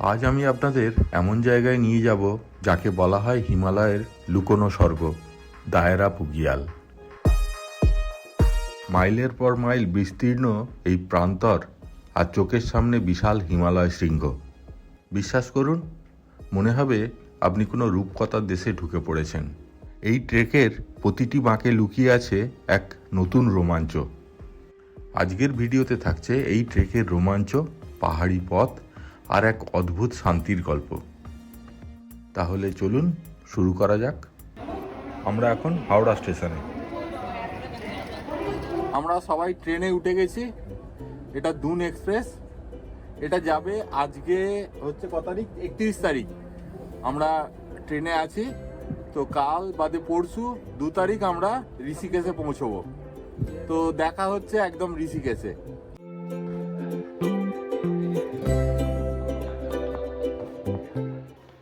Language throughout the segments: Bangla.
আজ আমি আপনাদের এমন জায়গায় নিয়ে যাব যাকে বলা হয় হিমালয়ের লুকোনো স্বর্গ, দায়রা বুগিয়াল। মাইলের পর মাইল বিস্তীর্ণ এই প্রান্তর আর চোখের সামনে বিশাল হিমালয় শৃঙ্গ। বিশ্বাস করুন, মনে হবে আপনি কোনো রূপকথার দেশে ঢুকে পড়েছেন। এই ট্রেকের প্রতিটি বাঁকে লুকিয়ে আছে এক নতুন রোমাঞ্চ। আজকের ভিডিওতে থাকছে এই ট্রেকের রোমাঞ্চ, পাহাড়ি পথ আর এক অদ্ভুত শান্তির গল্প। তাহলে চলুন শুরু করা যাক। আমরা এখন হাওড়া স্টেশনে। আমরা সবাই ট্রেনে উঠে গেছি। এটা দুন এক্সপ্রেস। এটা যাবে আজকে হচ্ছে কত তারিখ? 31 তারিখ আমরা ট্রেনে আছি। তো কাল বাদে পরশু 2 তারিখ আমরা ঋষিকেশে পৌঁছবো। তো দেখা হচ্ছে একদম ঋষিকেশে।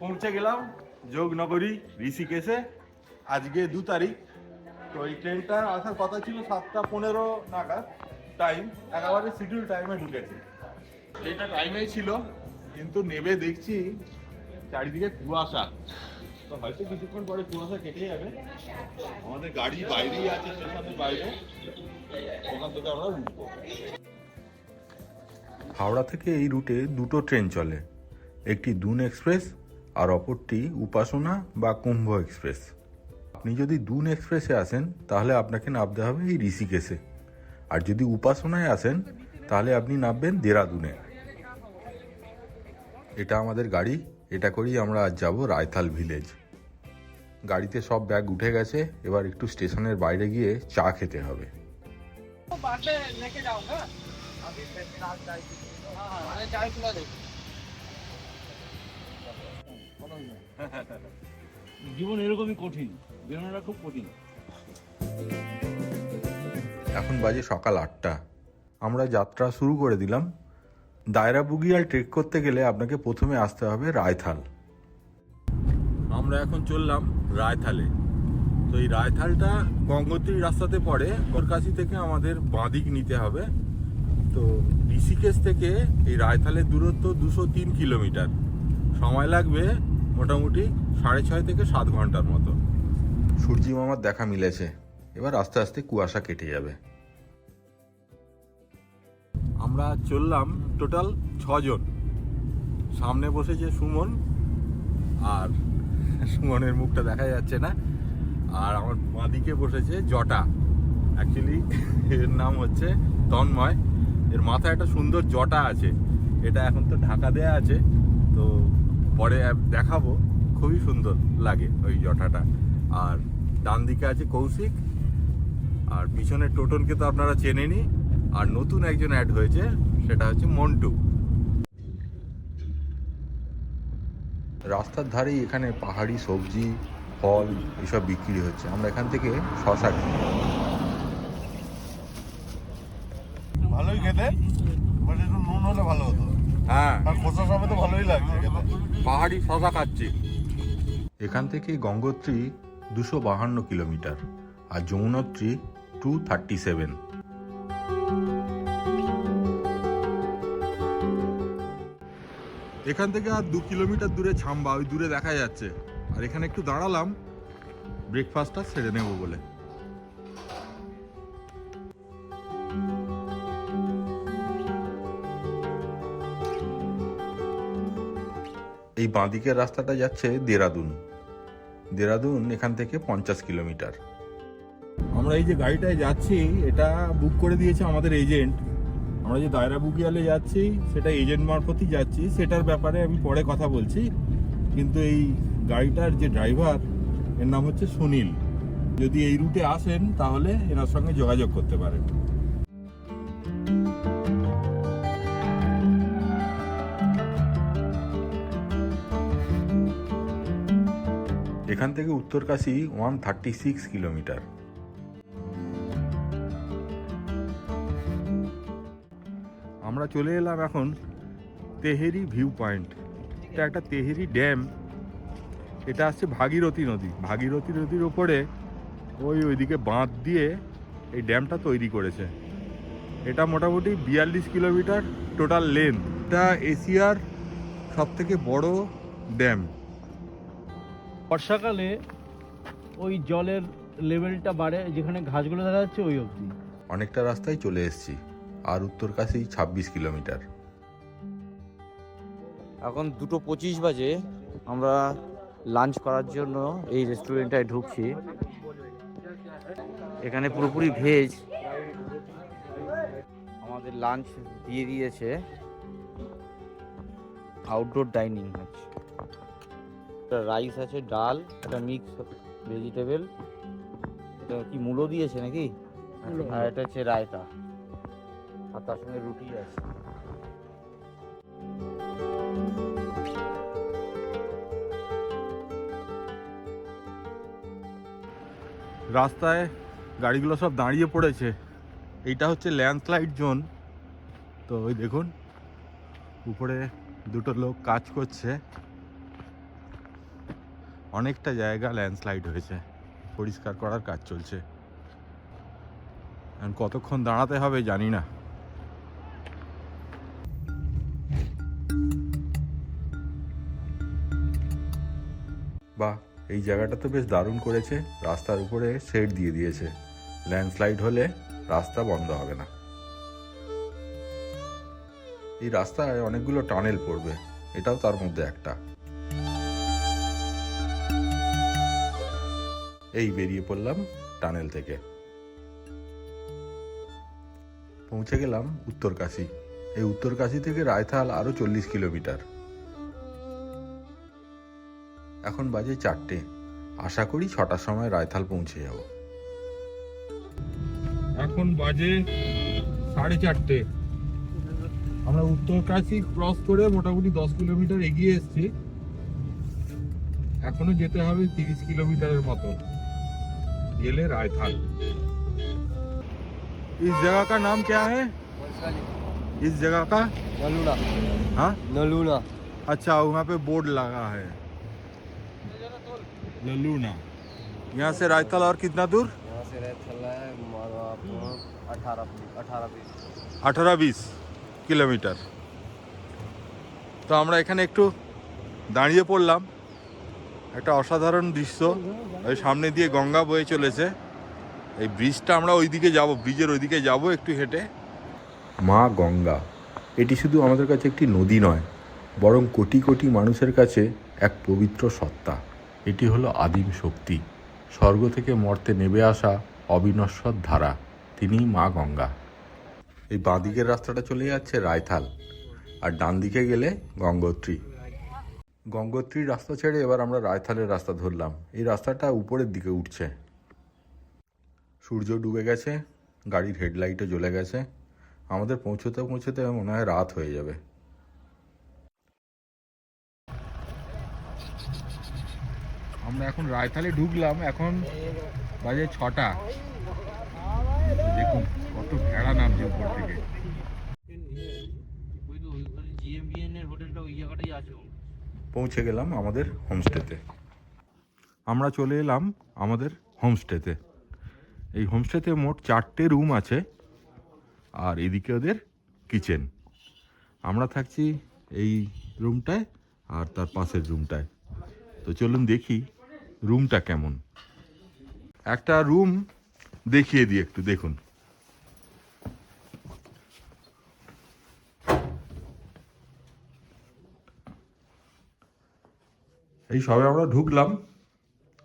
পৌঁছে গেলাম যোগনগরী ঋষিকেশে আজকে 2 তারিখ। তো এই ট্রেনটা আসার কথা ছিল 7:15 নাগাদ টাইম, একেবারে শিডিউল টাইমে ঢুকেছে। ট্রেনটা টাইমেই ছিল, কিন্তু নেবে দেখছি চারিদিকে কুয়াশা। তো হয়তো কিছুক্ষণ পরে কুয়াশা কেটে যাবে। আমাদের গাড়ি বাইরেই আছে, স্টেশনের বাইরে, ওখান থেকে আমরা উঠবো। হাওড়া থেকে এই রুটে দুটো ট্রেন চলে, একটি দুন এক্সপ্রেস আর অপরটি উপাসনা বা কুম্ভ এক্সপ্রেস। আপনি যদি দুন এক্সপ্রেসে আসেন তাহলে আপনাকে নামতে হবে এই ঋষিকেশে, আর যদি উপাসনায় আসেন তাহলে আপনি নামবেন দেরাদুনে। এটা আমাদের গাড়ি, এটা করেই আমরা আজ যাব রায়তাল ভিলেজ। গাড়িতে সব ব্যাগ উঠে গেছে, এবার একটু স্টেশনের বাইরে গিয়ে চা খেতে হবে। জীবন এরকমই কঠিন, বেরোনোটা খুব কঠিন। এখন বাজে সকাল 8টা। আমরা যাত্রা শুরু করে দিলাম। দায়রা বুগিয়াল ট্রেক করতে গেলে আপনাকে প্রথমে আসতে হবে রায়থাল। আমরা এখন চললাম রায়থালে। তো এই রায়থালটা গঙ্গোত্রী রাস্তাতে পড়ে। কলকাতা থেকে আমাদের বাঁদিক নিতে হবে। তো ঋষিকেশ থেকে এই রায়থালের দূরত্ব 203 কিলোমিটার। সময় লাগবে মোটামুটি 6.5 থেকে 7 ঘন্টার মতো। সূর্যি মামার দেখা মিলেছে, এবার আস্তে আস্তে কুয়াশা কেটে যাবে। আমরা চললাম টোটাল 6 জন। সামনে বসেছে সুমন, আর সুমনের মুখটা দেখা যাচ্ছে না। আর আমার বাঁদিকে বসেছে জটা। অ্যাকচুয়ালি এর নাম হচ্ছে তন্ময়। এর মাথায় একটা সুন্দর জটা আছে, এটা এখন তো ঢাকা দেয়া আছে, তো পরে দেখাবো। খুবই সুন্দর লাগে ওই জটাটা। আর ডান দিকে আছে কৌশিক, আর পিছনের টোটনকে তো আপনারা চেনেনই। আর নতুন একজন অ্যাড হয়েছে, সেটা হচ্ছে মন্টু। রাস্তার ধারেই এখানে পাহাড়ি সবজি, ফল এসব বিক্রি হচ্ছে। আমরা এখান থেকে শশা কিনি। ভালোই খেতে, বাট একটু নুন হলে ভালো হতো। হ্যাঁ, আর খোসা সমেত ভালোই লাগছে খেতে। পাহাড়ি শশা খাচ্ছি। এখান থেকে গঙ্গোত্রী 252 কিলোমিটার আর যমুনোত্রী 237। এখান থেকে আর 2 কিলোমিটার দূরে ছাম্বা, ওই দূরে দেখা যাচ্ছে। আর এখানে একটু দাঁড়ালাম ব্রেকফাস্টটা সেরে নেব বলে। এই বাঁদিকের রাস্তাটা যাচ্ছে দেরাদুন। দেরাদুন এখান থেকে 50 কিলোমিটার। আমরা এই যে গাড়িটায় যাচ্ছি, এটা বুক করে দিয়েছে আমাদের এজেন্ট। আমরা যে দায়রা বুগিয়ালে যাচ্ছি সেটা এজেন্ট মারফতই যাচ্ছি, সেটার ব্যাপারে আমি পরে কথা বলছি। কিন্তু এই গাড়িটার যে ড্রাইভার, এর নাম হচ্ছে সুনীল। যদি এই রুটে আসেন তাহলে এনার সঙ্গে যোগাযোগ করতে পারেন। এখান থেকে উত্তরকাশী 136 কিলোমিটার। আমরা চলে এলাম এখন তেহেরি ভিউ পয়েন্ট। এটা একটা তেহেরি ড্যাম। এটা আসছে ভাগীরথী নদী। ভাগীরথী নদীর ওপরে ওইদিকে বাঁধ দিয়ে এই ড্যামটা তৈরি করেছে। এটা মোটামুটি 42 কিলোমিটার টোটাল লেন্থ। এটা এশিয়ার সব থেকে বড় ড্যাম। বর্ষাকালে ওই জলের লেভেলটা বাড়ে, যেখানে ঘাসগুলো দেখা যাচ্ছে ওই অবধি। অনেকটা রাস্তায় চলে এসেছি, আর উত্তরকাশী 26 কিলোমিটার। এখন 2:25 বাজে, আমরা লাঞ্চ করার জন্য এই রেস্টুরেন্টটায় ঢুকছি। এখানে পুরোপুরি ভেজ, আমাদের লাঞ্চ দিয়ে দিয়েছে। আউটডোর ডাইনিং আছে, রাইস আছে, ডাল, একটা মিক্স ভেজিটেবল, এটা কি মূলো দিয়েছে নাকি, আর এটা হচ্ছে রায়তা, আর তার সঙ্গে রুটি আছে। রাস্তায় গাড়িগুলো সব দাঁড়িয়ে পড়েছে। এইটা হচ্ছে ল্যান্ডস্লাইড জোন। তো ওই দেখুন উপরে দুটো লোক কাজ করছে। অনেকটা জায়গা ল্যান্ডস্লাইড হয়েছে, পরিষ্কার করার কাজ চলছে। এখন কতক্ষণ দাঁড়াতে হবে জানি না। বাহ, এই জায়গাটা তো বেশ দারুণ করেছে। রাস্তার উপরে শেড দিয়ে দিয়েছে, ল্যান্ডস্লাইড হলে রাস্তা বন্ধ হবে না। এই রাস্তায় অনেকগুলো টানেল পড়বে, এটাও তার মধ্যে একটা। এই বেরিয়ে পড়লাম টানেল থেকে, পৌঁছে গেলাম উত্তরকাশী। এই উত্তরকাশী থেকে রায়থাল আরো 40 কিলোমিটার। এখন বাজে 4টে, আশা করি 6টার সময় রায়থাল পৌঁছে যাব। এখন বাজে 4:30। আমরা উত্তরকাশী ক্রস করে মোটামুটি 10 কিলোমিটার এগিয়ে এসেছি। এখনো যেতে হবে 30 কিলোমিটারের মতো, গেলে रायथाल। इस जगह का नाम क्या है? इस जगह का नलूना। हाँ, नलूना। अच्छा, वहाँ पे बोर्ड लगा है ललूना। यहाँ से रायथाल और कितना दूर? यहाँ से रायथाल है 18-20 কিলোমিটার। তো আমরা এখানে একটু দাঁড়িয়ে পড়লাম। একটা অসাধারণ দৃশ্য, ওই সামনে দিয়ে গঙ্গা বয়ে চলেছে। এই ব্রিজটা আমরা ওইদিকে যাব, ব্রিজের ওইদিকে যাব একটু হেঁটে। মা গঙ্গা, এটি শুধু আমাদের কাছে একটি নদী নয়, বরং কোটি কোটি মানুষের কাছে এক পবিত্র সত্তা। এটি হলো আদিম শক্তি, স্বর্গ থেকে মর্তে নেমে আসা অবিনশ্বর ধারা, তিনিই মা গঙ্গা। এই বাঁ দিকের রাস্তাটা চলে যাচ্ছে রায়থাল, আর ডান দিকে গেলে গঙ্গোত্রী। গঙ্গোত্রীর রাস্তা ছেড়ে এবার আমরা রায়থালের রাস্তা ধরলাম। এই রাস্তাটা উপরের দিকে উঠছে। সূর্য ডুবে গেছে, গাড়ির হেডলাইটও জ্বলে গেছে। আমাদের পৌঁছতে পৌঁছতে মনে হয় রাত হয়ে যাবে। আমরা এখন রায়থালে ঢুকলাম, এখন বাজে 6টা। দেখুন কত ভেড়া নামছে উপর থেকে। পৌঁছে গেলাম আমাদের হোমস্টেতে। আমরা চলে এলাম আমাদের হোমস্টেতে। এই হোমস্টেতে মোট 4টে রুম আছে, আর এদিকে ওদের কিচেন। আমরা থাকছি এই রুমটায় আর তার পাশের রুমটায়। তো চলুন দেখি রুমটা কেমন। একটা রুম দেখিয়ে দিই একটু, দেখুন। এই সবে আমরা ঢুকলাম,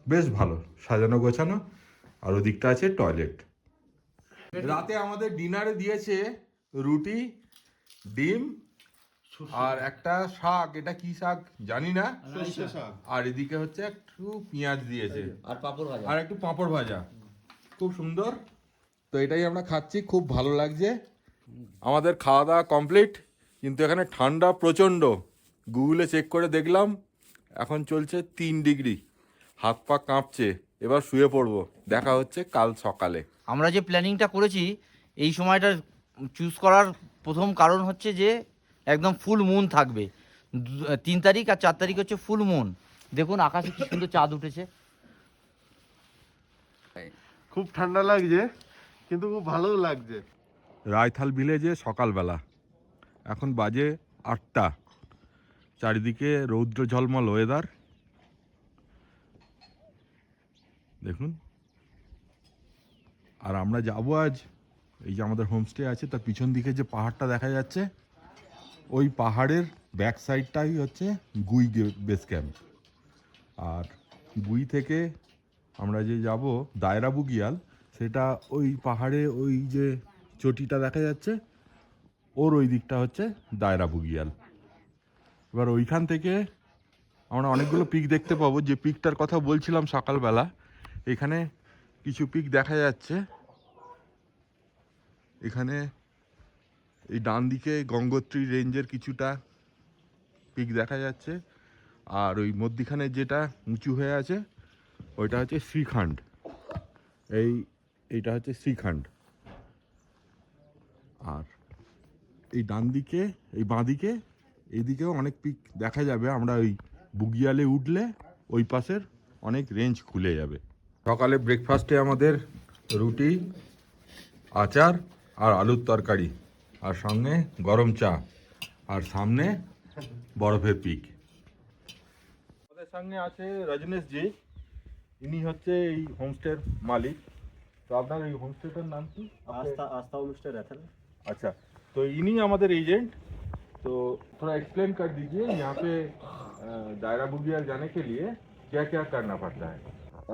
বেশ ভালো সাজানো গোছানো, আর ওদিকটা আছে টয়লেট। রাতে আমাদের ডিনারে দিয়েছে রুটি, ডিম আর একটা শাক, এটা কি শাক জানি না, আর এদিকে হচ্ছে একটু পেঁয়াজ দিয়েছে আর পাঁপড় ভাজা, আর একটু পাঁপড় ভাজা। খুব সুন্দর। তো এটাই আমরা খাচ্ছি, খুব ভালো লাগছে। আমাদের খাওয়া দাওয়া কমপ্লিট, কিন্তু এখানে ঠান্ডা প্রচণ্ড। গুগলে চেক করে দেখলাম এখন চলছে 3 ডিগ্রি, হাত পা কাঁপছে। এবার শুয়ে পড়বো, দেখা হচ্ছে কাল সকালে। আমরা যে প্ল্যানিংটা করেছি এই সময়টা চুজ করার প্রথম কারণ হচ্ছে যে একদম ফুল মুন থাকবে। 3 তারিখ আর 4 তারিখ হচ্ছে ফুল মুন। দেখুন আকাশে কি সুন্দর চাঁদ উঠেছে। খুব ঠান্ডা লাগছে, কিন্তু খুব ভালোও লাগছে। রায়থাল ভিলেজে সকালবেলা, এখন বাজে 8টা। চারিদিকে রৌদ্র ঝলমল ওয়েদার দেখুন। আর আমরা যাব আজ, এই যে আমাদের হোমস্টে আছে তার পিছন দিকে যে পাহাড়টা দেখা যাচ্ছে, ওই পাহাড়ের ব্যাক সাইডটাই হচ্ছে গুই বেস ক্যাম্প। আর গুই থেকে আমরা যে যাব দায়রা বুগিয়াল, সেটা ওই পাহাড়ে ওই যে চটিটা দেখা যাচ্ছে, ওর ওই দিকটা হচ্ছে দায়রা বুগিয়াল। এবার ওইখান থেকে আমরা অনেকগুলো পিক দেখতে পাবো। যে পিকটার কথা বলছিলাম সকালবেলা, এখানে কিছু পিক দেখা যাচ্ছে। এখানে এই ডান দিকে গঙ্গোত্রী রেঞ্জের কিছুটা পিক দেখা যাচ্ছে, আর ওই মধ্যিখানে যেটা উঁচু হয়ে আছে ওইটা হচ্ছে শ্রীখণ্ড। এইটা হচ্ছে শ্রীখণ্ড। আর এই ডান দিকে, এই বাঁ দিকে, এইদিকেও অনেক পিক দেখা যাবে। আমরা ওই বুগিয়ালে উঠলে ওই পাশের অনেক রেঞ্জ খুলে যাবে। সকালে ব্রেকফাস্টে আমাদের রুটি, আচার আর আলুর তরকারি, আর সঙ্গে গরম চা, আর সামনে বরফের পিক। আমাদের সঙ্গে আছে রজনীশ জি, ইনি হচ্ছে এই হোমস্টের মালিক। তো আপনার এই হোমস্টেটার নাম কি? आस्था होमस्टे रहता है। अच्छा, तो इन्हीं हमारे एजेंट। तो थोड़ा एक्सप्लेन कर दीजिए यहाँ पे दायरा बुगियाल जाने के लिए क्या क्या करना पड़ता है।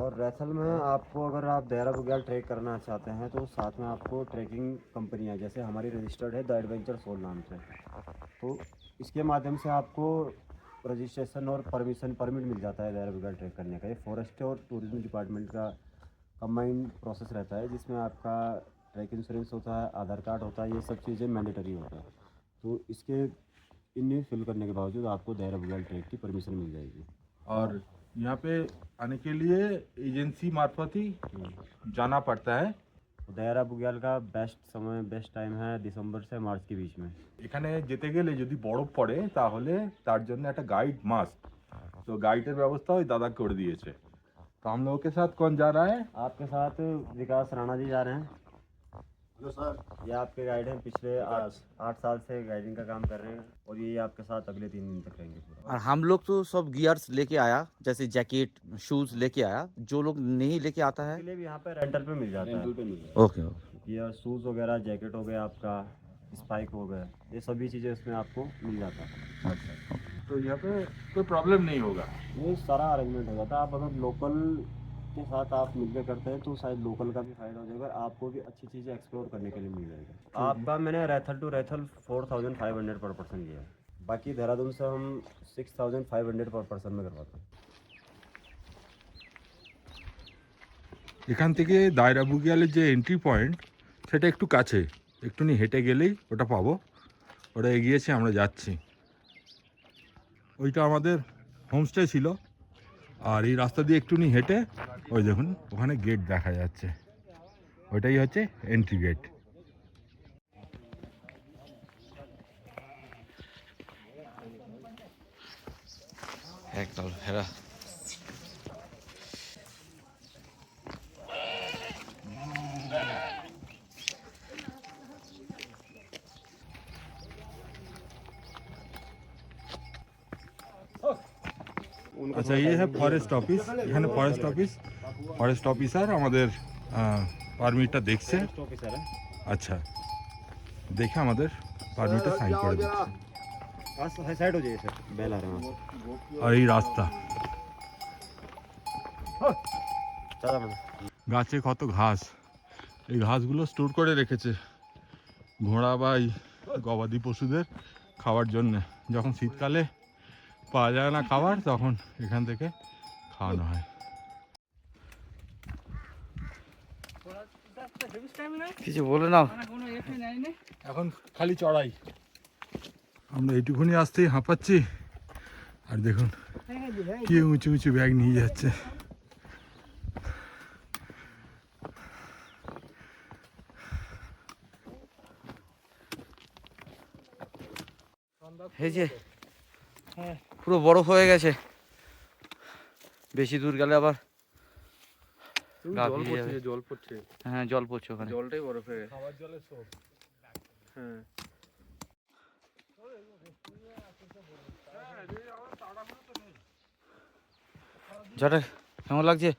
और रैथल में आपको अगर आप दायरा बुग्याल ट्रैक करना चाहते हैं तो साथ में आपको ट्रैकिंग कंपनियां, जैसे हमारी रजिस्टर्ड है द एडवेंचर सोल नाम से, तो इसके माध्यम से आपको रजिस्ट्रेशन और परमिट मिल जाता है दायरा बुग्याल ट्रैक करने का। ये फॉरेस्ट और टूरिज्म डिपार्टमेंट का कंबाइंड प्रोसेस रहता है, जिसमें आपका ट्रैक इंश्योरेंस होता है, आधार कार्ड होता है, ये सब चीज़ें मैंडेटरी होता है। तो इसके इन्हें फिल करने के बावजूद आपको दायरा बुग्याल ट्रैक की परमिशन मिल जाएगी। और यहाँ पे आने के लिए एजेंसी मार्फत ही जाना पड़ता है। तो दायरा बुग्याल का बेस्ट टाइम है दिसंबर से मार्च के बीच में। এখানে যেতে গেলে যদি বরফ পড়ে তাহলে তার জন্য একটা গাইড মাস্ট, তো গাইডের ব্যবস্থা ওই দাদা করে দিয়েছে। तो हम लोगों के साथ कौन जा रहा है? आपके साथ विकास राणा जी जा रहे हैं। Hello sir. ये आपके गाइड हैं, पिछले 8 साल से गाइडिंग का काम कर रहे हैं, और ये आपके साथ अगले 3 दिन तक रहेंगे पूरा। और हम लोग तो सब गियर्स लेके आया, जैसे जैकेट शूज लेके आया। जो लोग नहीं लेके आता है इसके लिए भी यहाँ पे रेंटल पे मिल जाता है। Okay okay. ये शूज़ वगैरह, जैकेट हो गया आपका, स्पाइक हो गया, ये सभी चीज़ें इसमें आपको मिल जाता है। अच्छा, तो यहाँ पे कोई प्रॉब्लम नहीं होगा। ये सारा अरेंजमेंट हो जाता है। आप अगर लोकल के साथ आप मिलकर करते हैं तो शायद लोकल का भी फायदा हो जाएगा, आपको भी अच्छी चीज़ें एक्सप्लोर करने के लिए मिल जाएगा। आपका मैंने रैथल टू रैथल 4500 पर पर्सन किया है, बाकी देहरादून से हम 6500 पर पर्सन में करवाते हैं। এখান থেকে দায়রা বুগিয়ালের যে এন্ট্রি পয়েন্ট সেটা একটু কাছে, একটুখানি হেঁটে গেলেই ওটা পাবো। ওটা এগিয়েছে, আমরা যাচ্ছি। ওইটা আমাদের হোমস্টে ছিল। আর এই রাস্তা দিয়ে একটুখানি হেঁটে ওই দেখুন ওখানে গেট দেখা যাচ্ছে, ওইটাই হচ্ছে এন্ট্রি গেট। একদম হেরা। আচ্ছা, ये है ফরেস্ট অফিস। এখানে ফরেস্ট অফিসার আমাদের পারমিটটা দেখছে। ऑफिसर है। আচ্ছা, দেখে আমাদের পারমিটটা সাইন করে দিচ্ছে। साइड हो जाइए सर, बेल आ रहे हैं। আর এই রাস্তা, चला मैंने গাছে কত ঘাস, এই ঘাসগুলো স্টোর করে রেখেছে ঘোড়া বা এই গবাদি পশুদের খাওয়ার জন্য। যখন শীতকালে পাওয়া যায় না খাবার, তখন এখান থেকে খাওয়ানো হয়। কিছু বলে নাও। এখন খালি চড়াই, আমরা এইটুকুনি আসতেই হাঁপাচ্ছি। আর দেখুন কি উঁচু উঁচু ব্যাগ নিয়ে যাচ্ছে। এই যে পুরো বরফ হয়ে গেছে, বেশি দূর গেলে আবার গা ভিজে যাবে। জল পড়ছে, হ্যাঁ জল পড়ছে ওখানে। জলটাই বরফ হয়ে গেছে। খাবার জলের সব। হ্যাঁ। যাটা কেমন লাগছে?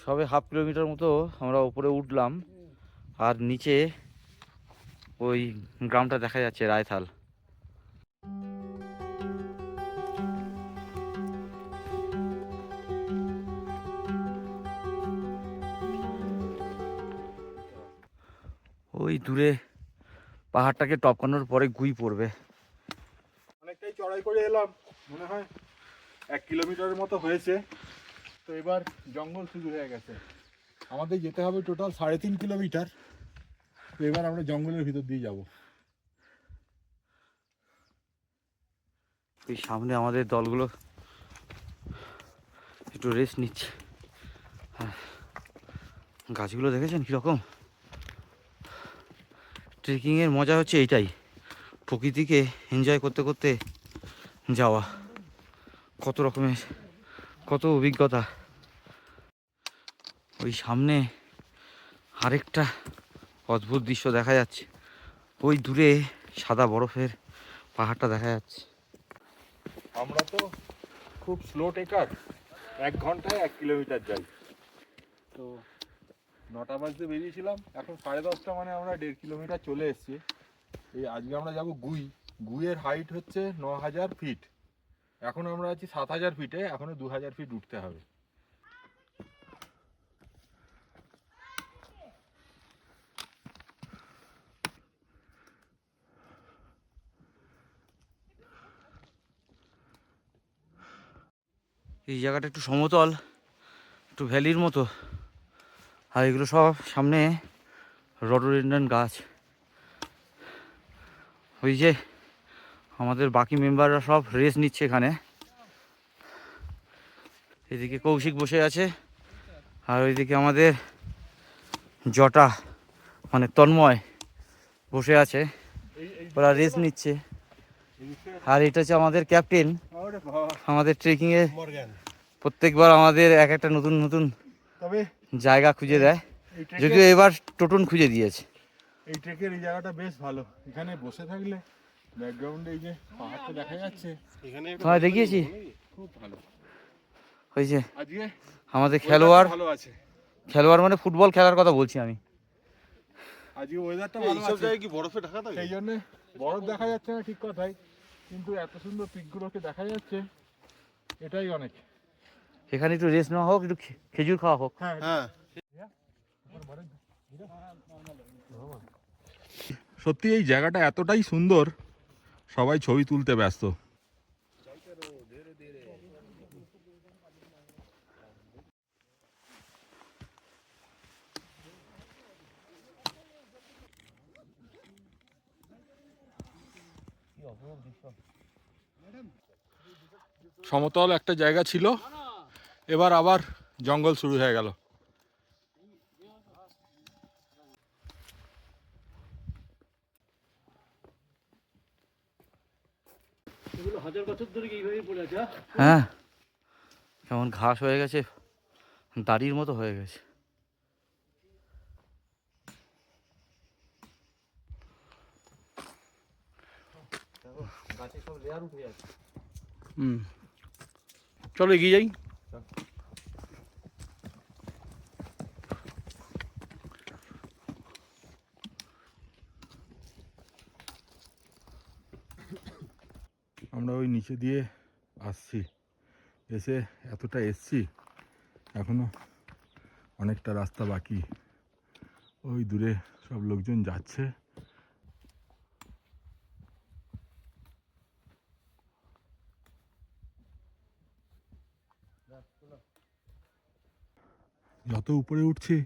সবে 1/2 কিলোমিটার মতো আমরা উপরে উঠলাম, আর নিচে ওই গ্রামটা দেখা যাচ্ছে, রায়থাল। ওই দূরে পাহাড়টাকে টপকানোর পরে গুই পড়বে। অনেকটাই চড়াই করে এলাম, মনে হয় 1 কিলোমিটারের মতো হয়েছে। তো এবার জঙ্গল শুরু হয়ে গেছে। আমাদের যেতে হবে টোটাল 3.5 কিলোমিটার। তো এবার আমরা জঙ্গলের ভিতর দিয়ে যাব। ওই সামনে আমাদের দলগুলো একটু রেস্ট নিচ্ছে। গাছগুলো দেখেছেন কীরকম? ট্রেকিংয়ের মজা হচ্ছে এইটাই, প্রকৃতিকে এনজয় করতে করতে যাওয়া। কত রকমের কত অভিজ্ঞতা। ওই সামনে আরেকটা অদ্ভুত দৃশ্য দেখা যাচ্ছে, ওই দূরে সাদা বরফের পাহাড়টা দেখা যাচ্ছে। আমরা তো খুব স্লো টেকার, 1 ঘন্টায় 1 কিলোমিটার যাই। তো 9টা বাজতে বেরিয়েছিলাম, এখন 10:30 মানে আমরা 1.5 কিলোমিটার চলে এসেছি। এই আজকে আমরা যাব গুইয়ের হাইট হচ্ছে 9000 ফিট। এখন আমরা আছি 7000 ফিটে, এখনো 2000 ফিট উঠতে হবে। এই জায়গাটা একটু সমতল, একটু ভ্যালির মতো, আর এগুলো সব সামনে রডোডেনড্রন গাছ। ওই যে আমাদের বাকি মেম্বাররা সব রেস্ট নিচ্ছে এখানে। এদিকে কৌশিক বসে আছে, আর ওইদিকে আমাদের জটা মানে তন্ময় বসে আছে, ওরা রেস্ট নিচ্ছে। আর এটা হচ্ছে আমাদের ক্যাপ্টেন, আমাদের ট্রেকিংয়ে প্রত্যেকবার আমাদের এক একটা নতুন নতুন তবে জায়গা খুঁজে দেয়, যদিও এবার টোটন খুঁজে দিয়েছে। এই ট্রেকের এই জায়গাটা বেশ ভালো। এখানে বসে থাকলে ব্যাকগ্রাউন্ডে এই যে পাহাড়টা দেখা যাচ্ছে, এখানে তোমায় দেখিয়েছি খুব ভালো। ওই যে আজকে আমাদের খেলোয়াড়, ভালো আছে। খেলোয়াড় মানে ফুটবল খেলার কথা বলছি আমি। আজকে ওয়েদারটা ভালো আছে। কি বরফে ঢাকা থাকে, সেই জন্য বরফ দেখা যাচ্ছে না ঠিক কথাই, কিন্তু এত সুন্দর পিকগুলোকে দেখা যাচ্ছে, এটাই অনেক। এখানে একটু রেস্ট নেওয়া হোক, একটু খেজুর খাওয়া হোক। হ্যাঁ, সত্যি এই জায়গাটা এতটাই সুন্দর, সবাই ছবি তুলতে ব্যস্ত। সমতল একটা জায়গা ছিল, এবার আবার জঙ্গল শুরু হয়ে গেল। এগুলো 1000 বছর ধরে এইভাবেই পড়ে আছে। হ্যাঁ, কেমন ঘাস হয়ে গেছে, দাড়ির মতো হয়ে গেছে। চলো এগিয়ে যাই। আমরা ওই নিচে দিয়ে আসছি, এসে এতটা এসছি, এখনো অনেকটা রাস্তা বাকি। ওই দূরে সব লোকজন যাচ্ছে। যত উপরে উঠছি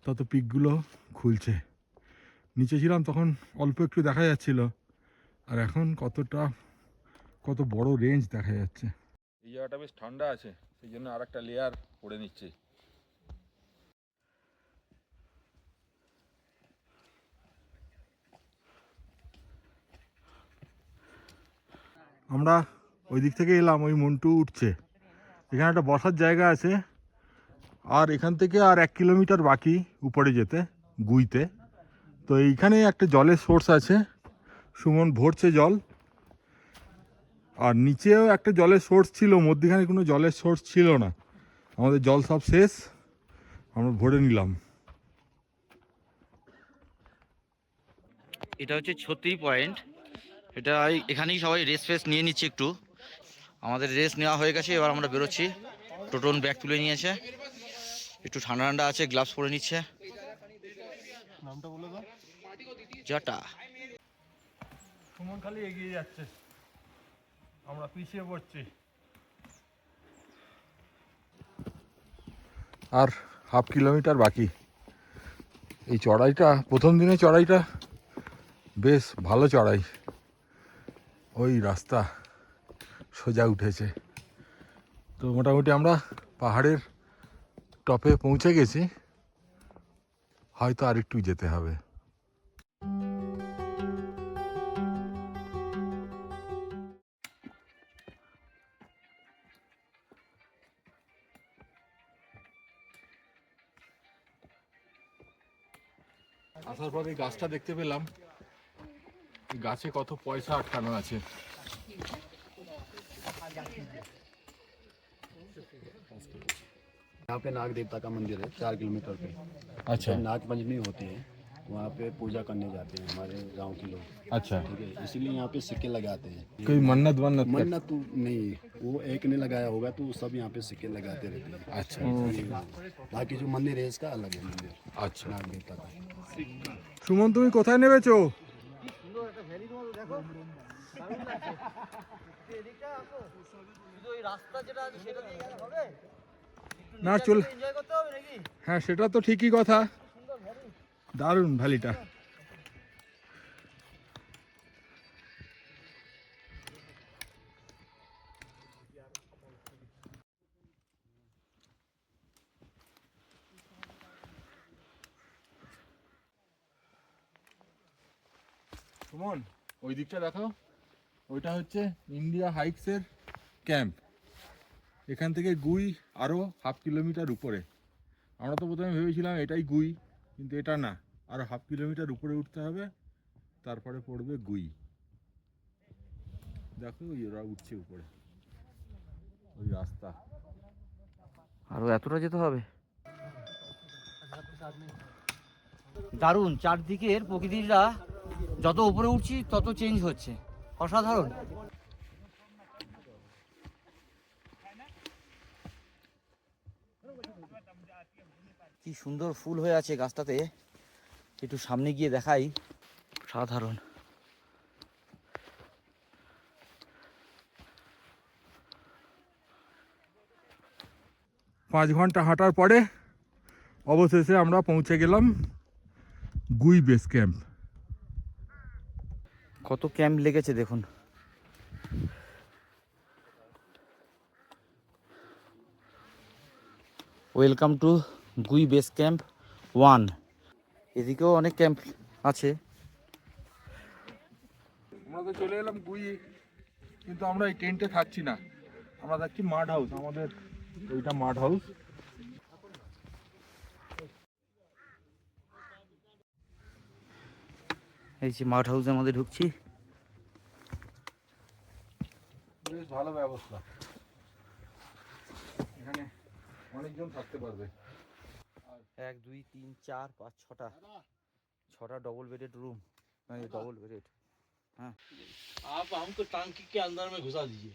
তত পিকগুলো খুলছে। নিচে ছিলাম তখন অল্প একটু দেখা যাচ্ছিল, আর এখন কত বড় রেঞ্জ দেখা যাচ্ছে। এই জায়গাটা বেশ ঠান্ডা আছে, সেই জন্য আর একটা লেয়ার পরে নিচ্ছে। আমরা ওই দিক থেকে এলাম, ওই মন্টু উঠছে, এখানে একটা বসার জায়গা আছে। আর এখান থেকে আর 1 কিলোমিটার বাকি উপরে যেতে গুইতে। তো এইখানে একটা জলের সোর্স আছে, সুমন ভরছে জল। আর নিচেও একটা জলের সোর্স ছিল, মধ্যখানে কোনো জলের সোর্স ছিল না। আমাদের জল সব শেষ, আমরা ভরে নিলাম। এটা হচ্ছে 36 পয়েন্ট। এটা এখানেই সবাই রেস ফেস নিয়ে নিচ্ছে একটু। আমাদের রেস নেওয়া হয়ে গেছে, এবার আমরা বেরোচ্ছি। টোটন ব্যাগ তুলে নিয়েছে, একটু ঠান্ডা ঠান্ডা আছে, গ্লাভস পরে নিচ্ছে। নামটা বলে দাও। জাটা। সুমন খালি এগিয়ে যাচ্ছে, আমরা পিছিয়ে পড়ছি। আর হাফ কিলোমিটার বাকি। এই চড়াইটা, প্রথম দিনে চড়াইটা বেশ ভালো চড়াই। ওই রাস্তা সোজা উঠেছে, তো মোটামুটি আমরা পাহাড়ের টপে পৌঁছে গেছি, হয়তো আর একটু যেতে হবে। আসার পরে গাছটা দেখতে পেলাম, গাছে কত পয়সা আটকানো আছে। यहाँ पे नाग देवता का मंदिर है 4 किलोमीटर पे। अच्छा नाग पंचमी होती है, वहाँ पे पूजा करने जाते हैं हमारे गांव के लोग। अच्छा, ठीक है, इसीलिए यहाँ पे सिक्के लगाते हैं। कोई मन्नत वन्नत कर- मन्नत तो नहीं, वो एक ने लगाया होगा तो सब यहाँ पे सिक्के लगाते रहते हैं। अच्छा बाकी जो मंदिर है इसका अलग है मंदिर, अच्छा। नाग देवता का। সুমন তুমি কোথায় নেমেছো? না চল, হ্যাঁ সেটা তো ঠিকই কথা, দারুণ ভ্যালিটা। সুমন ওই দিকটা দেখো, ওইটা হচ্ছে ইন্ডিয়া হাইকসের ক্যাম্প। এখান থেকে গুই আরও হাফ কিলোমিটার উপরে। আমরা তো প্রথমে ভেবেছিলাম এটাই গুই, কিন্তু এটা না, আরও হাফ কিলোমিটার উপরে উঠতে হবে, তারপরে পড়বে গুই। দেখো ওরা উঠছে উপরে, ওই রাস্তা। আরো এতটা যেতে হবে। দারুণ, চারদিকের প্রকৃতিটা যত উপরে উঠছি তত চেঞ্জ হচ্ছে, অসাধারণ। কি সুন্দর ফুল হয়ে আছে গাছটাতে, একটু সামনে গিয়ে দেখাই, সাধারণ। 5 ঘন্টা হাঁটার পরে অবশেষে আমরা পৌঁছে গেলাম গুই বেস ক্যাম্প। কত ক্যাম্প লেগেছে দেখুন। ওয়েলকাম টু গুই বেস ক্যাম্প 1। এদিকেও অনেক ক্যাম্প আছে। আমরা তো চলে এলাম গুই, কিন্তু আমরা এই টেন্টে থাকছি না, আমরা থাকছি মাড হাউস। আমাদের ওইটা মাড হাউস। এই যে মাঠ হাউসের মধ্যে ঢুকছি। বেশ ভালো ব্যবস্থা, এখানে অনেকজন থাকতে পারবে। 1 2 3 4 5 6টা double bedded room, double bedded. हाँ, आप हमको टांकी के अंदर में घुसा दीजिए,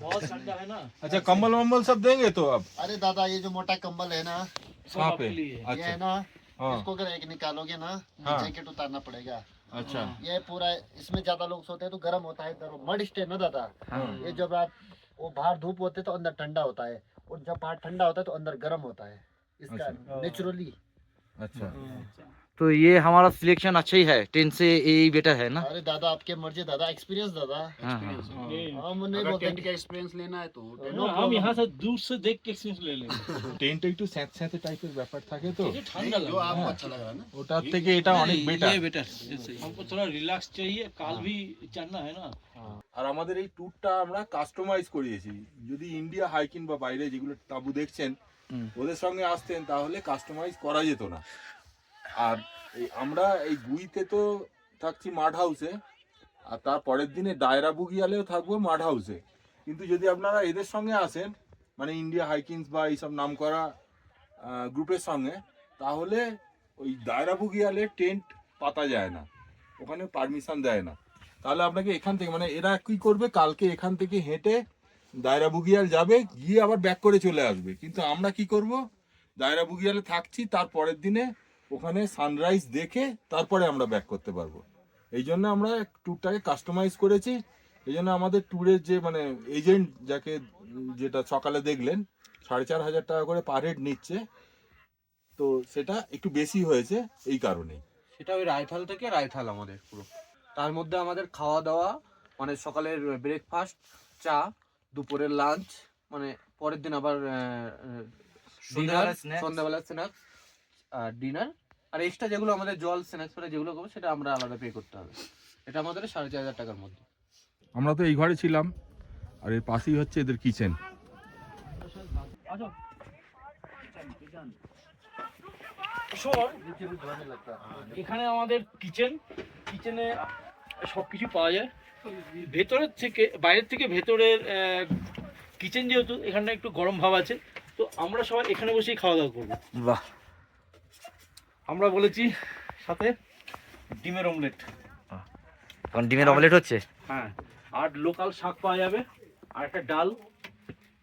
बहुत ठंडा है ना। अच्छा, कंबल वंबल सब देंगे तो अब? अरे दादा ये जो मोटा कंबल है ना, सब कहाँ आपके पे? लिए है। ये अच्छा है ना, हाँ इसको अगर एक निकालोगे ना, हाँ। जैकेट उतारना पड़ेगा। अच्छा ये पूरा इसमें ज्यादा लोग सोते हैं तो गर्म होता है इधर, मड स्टे ना दादा। हाँ। ये जब आप वो बाहर धूप होते तो अंदर ठंडा होता है, और जब बाहर ठंडा होता है तो अंदर गर्म होता है, इसका नेचुरली। अच्छा। तो ये हमारा सिलेक्शन अच्छा ही है, टेंट से यही बेटर है ना। अरे दादा आपके मर्जी दादा, एक्सपीरियंस दादा। हाँ, हाँ। हम नहीं अगर बोलते टेंट का एक्सपीरियंस लेना है तो हम यहाँ से दूर से देख के एक्सपीरियंस ले लेंगे। টেন্টে একটু স্যাঁতস্যাঁতে টাইপের ব্যাপার থাকে তো, ये ठंडा जो लगा आपको अच्छा लग रहा है ना। ওটার থেকে এটা অনেক বেটার। ये बेटर, हमको थोड़ा रिलैक्स चाहिए, काल भी चढ़ना है ना। আর আমাদের এই ট্যুরটা আমরা কাস্টমাইজ করিয়েছি। যদি ইন্ডিয়া হাইকিং বা বাইরে যেগুলো তাবু দেখছেন ওদের সঙ্গে আসতেন তাহলে কাস্টমাইজ করা যেত না। আর এই আমরা এই গুইতে তো থাকছি মাড হাউসে, আর তার পরের দিনে ডায়রা বুগিয়ালেও থাকবো মাড হাউসে। কিন্তু যদি আপনারা এদের সঙ্গে আসেন, মানে ইন্ডিয়া হাইকিংস বা এইসব নামকরা গ্রুপের সঙ্গে, তাহলে ওই ডায়রা বুগিয়ালে টেন্ট পাতা যায় না, ওখানে পারমিশন দেয় না। তাহলে আপনাকে এখান থেকে, মানে এরা কি করবে, কালকে এখান থেকে হেঁটে দায়রা বুগিয়াল যাবে, গিয়ে আবার ব্যাক করে চলে আসবে। কিন্তু আমরা কি করব, দায়রা বুগিয়ালে থাকছি, তার পরের দিনে ওখানে সানরাইজ দেখে তারপরে আমরা ব্যাক করতে পারবো। এই জন্য আমরা ট্যুরটাকে কাস্টমাইজ করেছি। এই জন্য আমাদের ট্যুরের যে মানে এজেন্ট, যাকে যেটা সকালে দেখলেন 4,500 টাকা করে পার হেড নিচ্ছে, তো সেটা একটু বেশি হয়েছে এই কারণেই। সেটা ওই রায়থাল থেকে রায়থাল আমাদের পুরো, তার মধ্যে আমাদের খাওয়া দাওয়া, মানে সকালের ব্রেকফাস্ট, চা, দুপুরের লাঞ্চ, মানে পরের দিন আবার সন্ধ্যাবেলা স্ন্যাক্স আর ডিনার, আর এক্সট্রা যেগুলো আমাদের জল স্ন্যাক্স করে যেগুলো করবো সেটা আমরা আলাদা পে করতে হবে। এটা আমাদের 4,500 টাকার মধ্যে। আমরা তো এই ঘরে ছিলাম, আর এর পাশেই হচ্ছে এদের কিচেন। এখানে আমাদের কিচেনে সব কিছু পাওয়া যায়। ভেতরের থেকে বাইরের থেকে ভেতরের কিচেন, যেহেতু এখানটা একটু গরম ভাব আছে, তো আমরা সবাই এখানে বসেই খাওয়া দাওয়া করবো। বাহ, আমরা বলেছি সাথে ডিমের অমলেট। এখন ডিমের অমলেট হচ্ছে। হ্যাঁ, আর লোকাল শাক পাওয়া যাবে, আর একটা ডাল,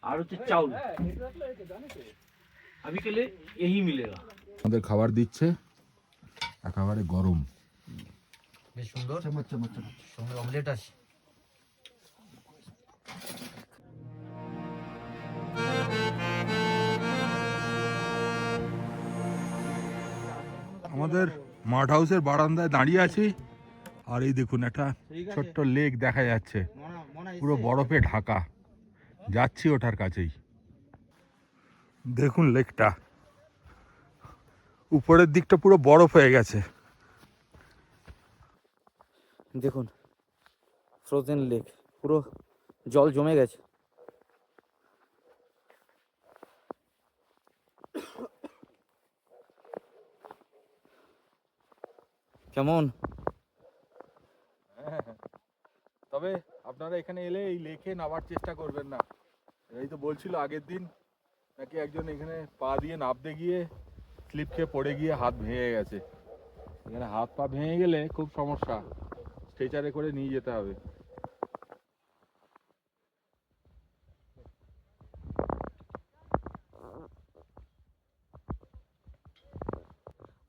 আর হচ্ছে চাউল। अभी के लिए यही मिलेगा। আমাদের খাবার দিচ্ছে একেবারে গরম। বেশ সুন্দর সঙ্গে অমলেট আছে। আমাদের মাড হাউসের বারান্দায় দাঁড়িয়ে আছি, আর এই দেখুন একটা ছোট্ট লেক দেখা যাচ্ছে, পুরো বরফে ঢাকা। যাচ্ছি ওটার কাছেই। দেখুন লেকটা, উপরের দিকটা পুরো বরফ হয়ে গেছে। দেখুন ফ্রোজেন লেক, পুরো জল জমে গেছে। কেমন? তবে আপনারা এখানে এলে এই লেকে নামার চেষ্টা করবেন না। এই তো বলছিল আগের দিন নাকি একজন এখানে পা দিয়ে নামতে গিয়ে স্লিপ খেয়ে পড়ে গিয়ে হাত ভেঙে গেছে। এখানে হাত পা ভেঙে গেলে খুব সমস্যা, স্ট্রেচারে করে নিয়ে যেতে হবে।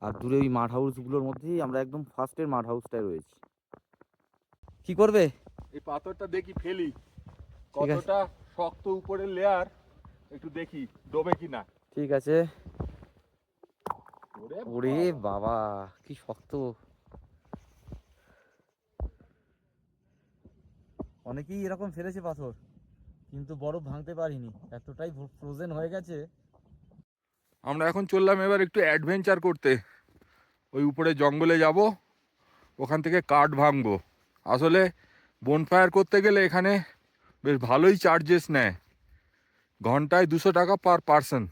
আর দূরে ওই মাড হাউসগুলোর মধ্যেই আমরা একদম ফার্স্টের মাড হাউসটায় রয়েছি। কি করবে? এই পাথরটা দেখি ফেলি, ঠিক আছে। কতটা শক্ত উপরের লেয়ার, একটু দেখি ডোবে কিনা। ঠিক আছে। ওরে বাবা কি শক্ত! অনেকেই এরকম ফেলেছে পাথর, কিন্তু বরফ ভাঙতে পারিনি, এতটাই ফ্রোজেন হয়ে গেছে। আমরা এখন চললাম এবার একটু অ্যাডভেঞ্চার করতে। ওই উপরে জঙ্গলে যাব, ওখান থেকে কাঠ ভাঙবো। আসলে বনফায়ার করতে গেলে এখানে বেশ ভালোই চার্জেস নেয়, ঘন্টায় 200 টাকা পার পারসন।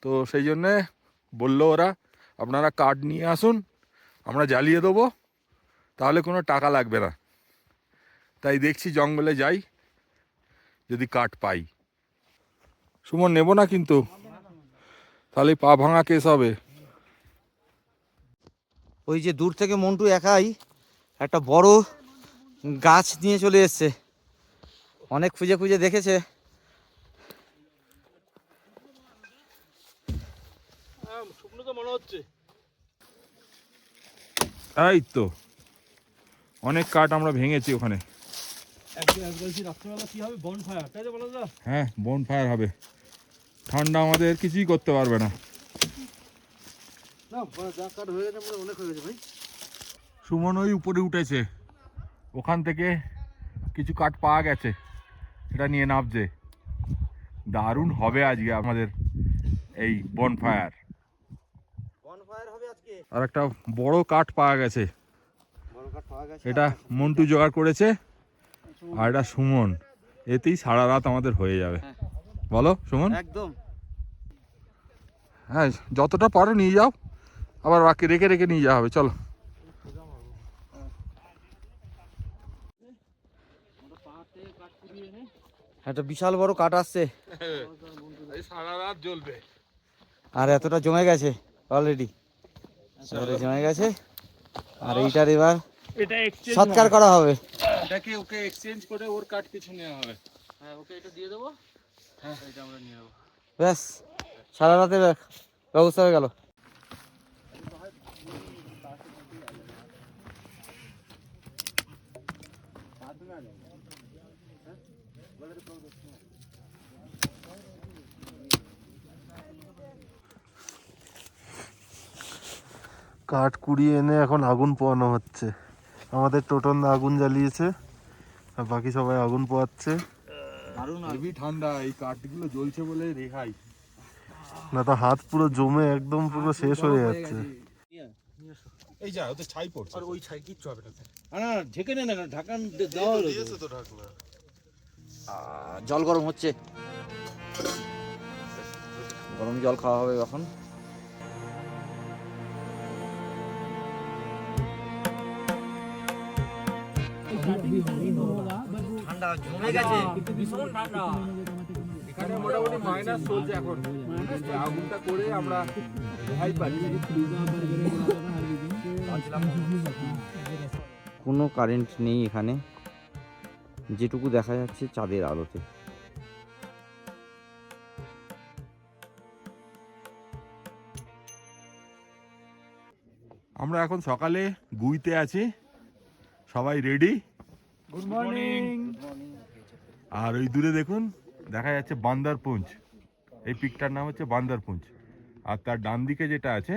তো সেই জন্যে বললো ওরা, আপনারা কাঠ নিয়ে আসুন, আমরা জ্বালিয়ে দেবো, তাহলে কোনো টাকা লাগবে না। তাই দেখছি জঙ্গলে যাই, যদি কাঠ পাই। সুমন নেব না কিন্তু, তাহলে পা ভাঙা কেস হবে। ওই যে দূর থেকে মন্টু একাই একটা বড় গাছ নিয়ে চলে এসছে, অনেক খুঁজে খুঁজে দেখেছে। শুকনো তো মনে হচ্ছে। এই তো অনেক কাঠ আমরা ভেঙেছি ওখানে। রাত্রেবেলা কি হবে? বনফায়ার, তাই তো বলো তো? হ্যাঁ, বন ফায়ার হবে। ঠান্ডা আমাদের কিছুই করতে পারবে না। না যা কাঠ হয়ে গেছে আমাদের অনেক হয়ে গেছে ভাই। সুমন ওই উপরে উঠেছে, ওখান থেকে কিছু কাঠ পাওয়া গেছে, সেটা নিয়ে নামছে। দারুণ হবে আজকে আমাদের এই বনফায়ার। হবে আজকে আর একটা বড় কাঠ পাওয়া গেছে, বড় কাঠ পাওয়া গেছে। এটা মন্টু জোগাড় করেছে, আর এটা সুমন। এতেই সারা রাত আমাদের হয়ে যাবে, বলো সুমন? একদম। হ্যাঁ, যতটা পারো নিয়ে যাও, আবার বাকি রেখে রেখে নিয়ে যাওয়া হবে। চলো। একটা বিশাল বড় কাঠ আসছে সারা রাত জ্বলবে। আর এতটা জমে গেছে অলরেডি, জমে গেছে। আর এইটার এবার এটা এক্সচেঞ্জ সৎকার করা হবে। এটাকে ওকে এক্সচেঞ্জ করে ওর কাঠ কিছু নেওয়া হবে। হ্যাঁ, ওকে এটা দিয়ে দেবো। হ্যাঁ, এটা আমরা নিয়ে নেবো। ব্যাস সারা রাতে ব্যবস্থা হয়ে গেল। কাঠ কুড়িয়ে এনে এখন আগুন পোয়ানো হচ্ছে। আমাদের টোটন আগুন জ্বালিয়েছে আর বাকি সবাই আগুন পোয়াচ্ছে। হেভি ঠান্ডা, এই কাঠগুলো জ্বলছে বলে রেহাই। না তো হাত পুরো জমে একদম পুরো শেষ হয়ে যাচ্ছে। এই যা ওতে ছাই পড়ছে। আর ওই ছাই কিচ্ছু হবে না। না ঢেকে নে, না ঢাকান দেওয়া হলো তো। জল গরম হচ্ছে, গরম জল খাওয়া হবে এখন। ঠান্ডা জমে গেছে, ভীষণ ঠান্ডা। এখানে মোটামুটি মাইনাস চলছে এখন। আগুনটা করে আমরা রেহাই পাচ্ছি। কোনো কারেন্ট নেই এখানে, যেটুকু দেখা যাচ্ছে চাঁদের আলোতে। আমরা এখন সকালে গুইতে আছি, সবাই রেডি। Good morning. আর ওই দূরে দেখুন দেখা যাচ্ছে বান্দারপুঞ্জ। এই পিকটার নাম হচ্ছে বান্দারপুঞ্জ। আর তার ডান দিকে যেটা আছে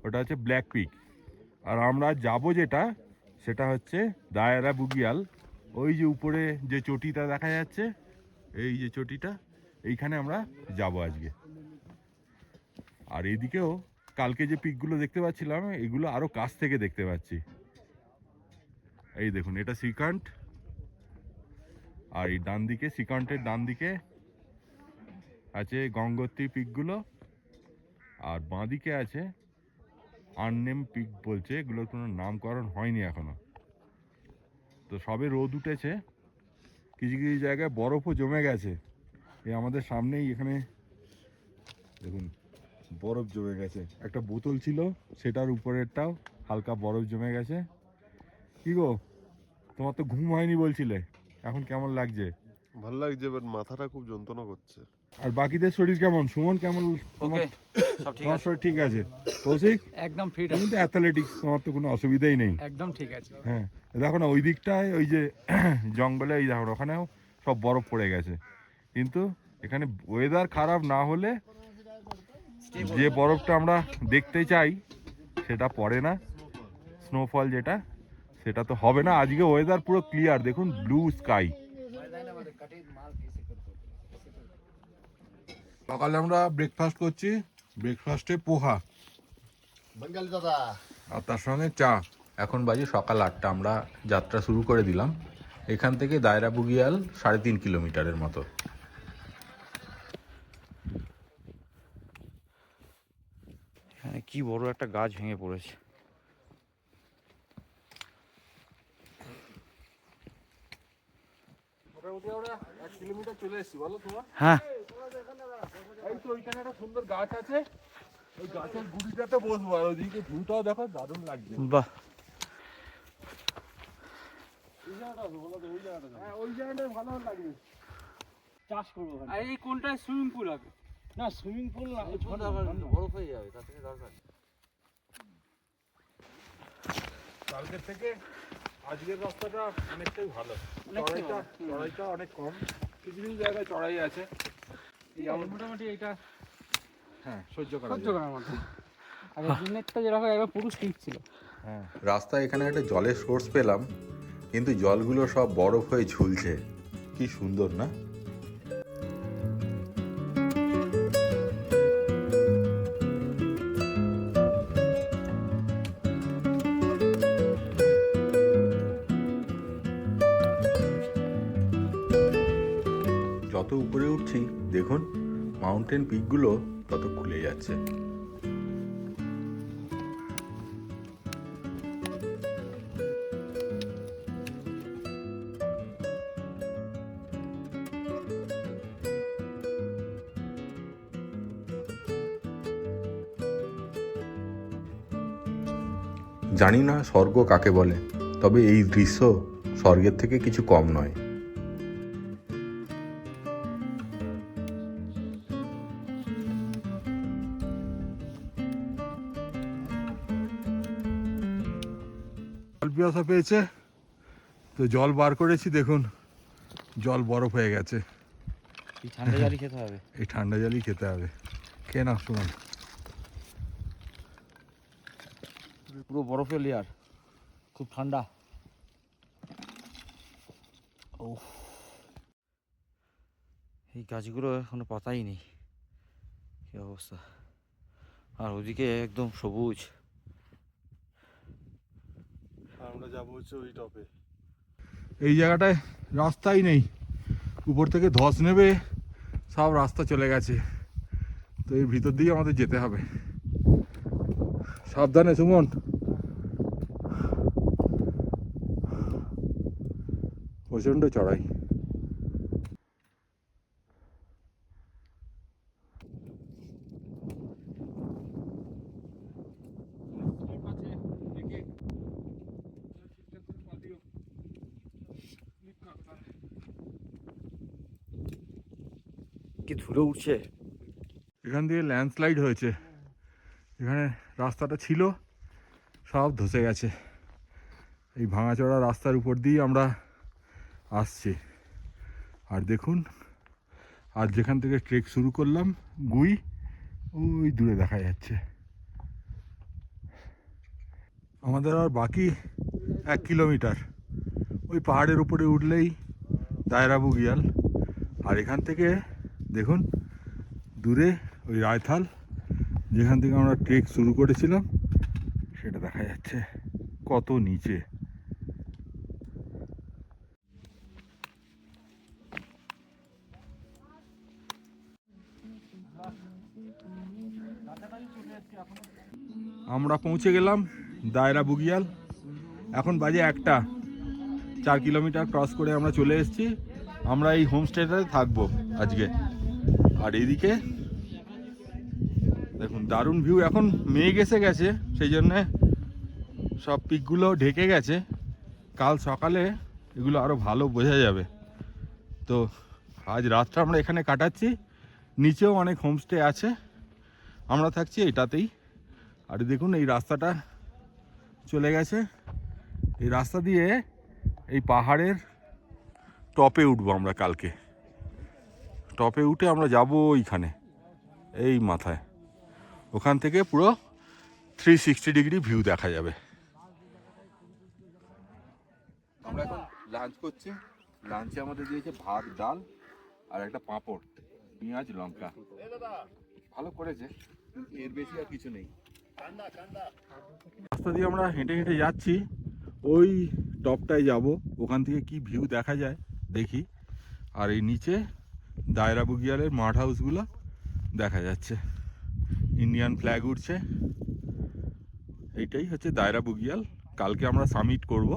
ওটা হচ্ছে ব্ল্যাক পিক। আর আমরা যাব যেটা সেটা হচ্ছে দায়রা বুগিয়াল। ওই যে উপরে যে চটিটা দেখা যাচ্ছে, এই যে চটিটা, এইখানে আমরা যাব আজকে। আর এইদিকেও কালকে যে পিকগুলো দেখতে পাচ্ছিলাম এগুলো আরও কাছ থেকে দেখতে পাচ্ছি। এই দেখুন এটা শ্রীকান্ত, আর এই ডান দিকে শ্রীকান্তের ডান দিকে আছে গঙ্গোত্রী পিকগুলো, আর বাঁ দিকে আছে আননেম পিক বলছে। এগুলোর কোনো নামকরণ হয়নি এখনো। তো সবে রোদ উঠেছে, কিছু কিছু জায়গায় বরফও জমে গেছে। এই আমাদের সামনেই এখানে দেখুন বরফ জমে গেছে। একটা বোতল ছিল সেটার উপরেরটাও হালকা বরফ জমে গেছে। কি গো, তোমার তো ঘুম হয়নি বলছিলে, এখন কেমন লাগছে? ভালো লাগছে, বাট মাথাটা খুব যন্ত্রণা করছে। আর বাকিদের শরীর কেমন? সুমন কেমন? ওকে, সব ঠিক তোমার আছে, শরীর ঠিক আছে? কৌশিক একদম ফিট তুমি তো অ্যাথলেটিক্স, তোমার তো কোনো অসুবিধাই নেই। একদম ঠিক আছে। হ্যাঁ দেখো না ওই দিকটায় ওই যে জঙ্গলে, এই দেখো ওখানেও সব বরফ পড়ে গেছে। কিন্তু এখানে ওয়েদার খারাপ না হলে যে বরফটা আমরা দেখতে চাই সেটা পড়ে না, স্নোফল যেটা, সেটা তো হবে না। আজকে ওয়েদার পুরো ক্লিয়ার, দেখুন ব্লু স্কাই। সকালে আমরা ব্রেকফাস্ট করছি, ব্রেকফাস্টে পোহা बंगाल दादा আর তার সঙ্গে চা। এখন বাজে সকাল 8টা, আমরা যাত্রা শুরু করে দিলাম। এখান থেকে দায়রা বুগিয়াল 3.5 কিলোমিটারের মতো। এখানে কি বড় একটা গাছ ভেঙে পড়েছে। মোটামুটি আমরা 1 কিলোমিটার চলে এসেছি, বলো তোমার? হ্যাঁ, এই তো ওইখানে একটা সুন্দর গাছ আছে, ওই গাছের গুড়িটাতে বসবো। আর ওইদিকে ভিউটাও দেখো, দারুণ লাগছে। বাহ, হ্যাঁ ওই জায়গাটায় ভালো লাগবে। চাষ করবো। আর এই কোনটায় সুইমিং পুল হবে? না সুইমিং পুল না, বরফ হয়ে যাবে, তার থেকে দরকার। কালকের থেকে আজকের রাস্তাটা অনেকটাই ভালো। চড়াইটা অনেক কম, কিছু কিছু জায়গায় চড়াই আছে। মোটামুটি এটা হ্যাঁ সহ্য করা সহ্য যায়। করার মতো। আর দিনেরটা যেরকম একবার পুরো স্টিক ছিল। হ্যাঁ রাস্তায় এখানে একটা জলের সোর্স পেলাম, কিন্তু জলগুলো সব বরফ হয়ে ঝুলছে। কি সুন্দর না? যত উপরে উঠছি দেখুন মাউন্টেন পিকগুলো তত খুলে যাচ্ছে। জানি না স্বর্গ কাকে বলে, তবে এই দৃশ্য স্বর্গের থেকে কিছু কম নয়। জল পিয়াসা পেয়েছে, তো জল বার করেছি, দেখুন জল বরফ হয়ে গেছে। এই ঠান্ডা জলই খেতে হবে। এই ঠান্ডা জলই খেতে হবে। খেয়ে না শুনুন, পুরো বরফের লেয়ার, খুব ঠান্ডা। ও, এই গাছগুলো এখনো পাতাই নেই, কি অবস্থা। আর ওদিকে একদম সবুজ। আমরা যাবো হচ্ছে ওই টপে। এই জায়গাটায় রাস্তাই নেই, উপর থেকে ধস নেবে, সব রাস্তা চলে গেছে। তো এই ভিতর দিয়ে আমাদের যেতে হবে। সাবধানে সুমন। প্রচণ্ড চড়াই। কি ধুলো উঠছে। এখান দিয়ে ল্যান্ডস্লাইড হয়েছে, এখানে রাস্তাটা ছিল সব ধসে গেছে। এই ভাঙাচড়া রাস্তার উপর দিয়ে আমরা আসছি। আর দেখুন, আর যেখান থেকে ট্রেক শুরু করলাম গুই, ওই দূরে দেখা যাচ্ছে। আমাদের আর বাকি 1 কিলোমিটার। ওই পাহাড়ের উপরে উঠলেই দায়রা বুগিয়াল। আর এখান থেকে দেখুন দূরে ওই রায়থাল, যেখান থেকে আমরা ট্রেক শুরু করেছিলাম, সেটা দেখা যাচ্ছে কত নিচে। আমরা পৌঁছে গেলাম দায়রা বুগিয়াল। এখন বাজে 1টা। 4 কিলোমিটার ক্রস করে আমরা চলে এসেছি। আমরা এই হোমস্টেটাতে থাকবো আজকে। আর এইদিকে দেখুন দারুণ ভিউ। এখন মেঘ এসে গেছে, সেই জন্যে সব পিকগুলো ঢেকে গেছে। কাল সকালে এগুলো আরও ভালো বোঝা যাবে। তো আজ রাতটা আমরা এখানে কাটাচ্ছি। নিচেও অনেক হোমস্টে আছে, আমরা থাকছি এটাতেই। আর দেখুন এই রাস্তাটা চলে গেছে। এই রাস্তা দিয়ে এই পাহাড়ের টপে উঠবো আমরা কালকে। টপে উঠে আমরা যাব ওইখানে, এই মাথায়। ওখান থেকে পুরো 360 ডিগ্রি ভিউ দেখা যাবে। আমরা এখন লাঞ্চ করছি। লাঞ্চে আমাদের দিয়েছে ভাত, ডাল আর একটা পাঁপড়, পেঁয়াজ, লঙ্কা। ভালো করেছে, কিন্তু এর বেশি আর কিছু নেই। রাস্তা দিয়ে আমরা হেঁটে হেঁটে যাচ্ছি, ওই টপটায় যাব। ওখান থেকে কি ভিউ দেখা যায় দেখি। আর এই নিচে দায়রা বুগিয়ালের মাঠ হাউসগুলো দেখা যাচ্ছে, ইন্ডিয়ান ফ্ল্যাগ উঠছে। এইটাই হচ্ছে দায়রা বুগিয়াল। কালকে আমরা সামিট করব,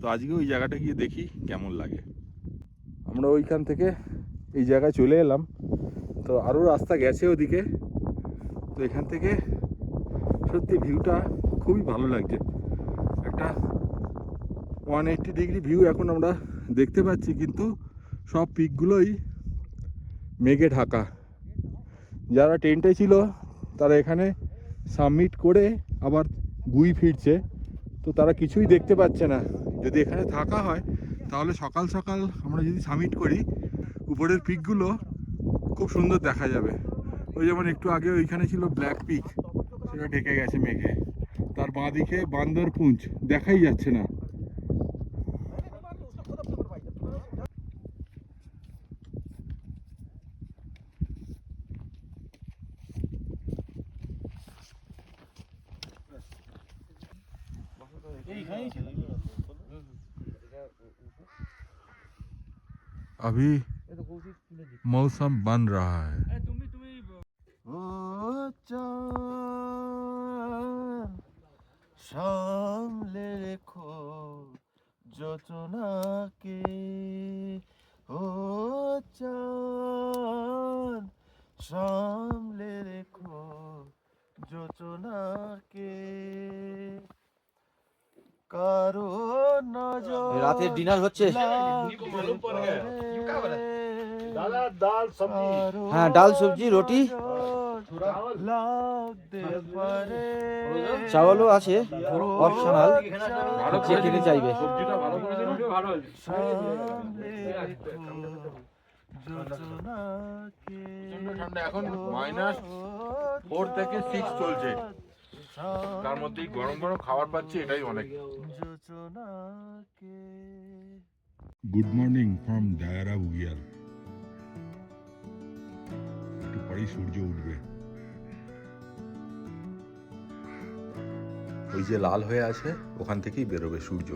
তো আজকে ওই জায়গাটা গিয়ে দেখি কেমন লাগে। আমরা ওইখান থেকে এই জায়গায় চলে এলাম, তো আরও রাস্তা গেছে ওদিকে। তো এখান থেকে সত্যি ভিউটা খুবই ভালো লাগছে। একটা 180 ডিগ্রি ভিউ এখন আমরা দেখতে পাচ্ছি, কিন্তু সব পিকগুলোই মেঘে ঢাকা। যারা টেন্টে ছিল তারা এখানে সাবমিট করে আবার গুই ফিরছে, তো তারা কিছুই দেখতে পাচ্ছে না। যদি এখানে থাকা হয় তাহলে সকাল সকাল আমরা যদি সাবমিট করি, উপরের পিকগুলো খুব সুন্দর দেখা যাবে। ওই যেমন একটু আগে ওইখানে ছিল ব্ল্যাক পিক, সেটা ঢেকে গেছে মেঘে। তার বাঁদিকে বান্দরপুঞ্জ দেখাই যাচ্ছে না। अभी मौसम बन रहा है। ও চাঁদ সামলে রেখো যোচনাকে, ও চাঁদ সামলে রেখো যোচনাকে। রাতের ডিনার হচ্ছে। दादा दाल सब्जी হ্যাঁ, ডাল সবজি রুটি চাওয়ালও আছে অপশনাল, যে খেতে চাইবে। সবজিটা ভালো করে দিলে ভালো হয়েছে। ঠান্ডা এখন -4 থেকে 6 চলছে, তার মধ্যেই গরম গরম খাবার পাচ্ছি, এটাই অনেক। Good morning from Dayara Bugyal. একটু পরেই সূর্য উঠবে। ওই যে লাল হয়ে আছে ওখান থেকেই বেরোবে সূর্য।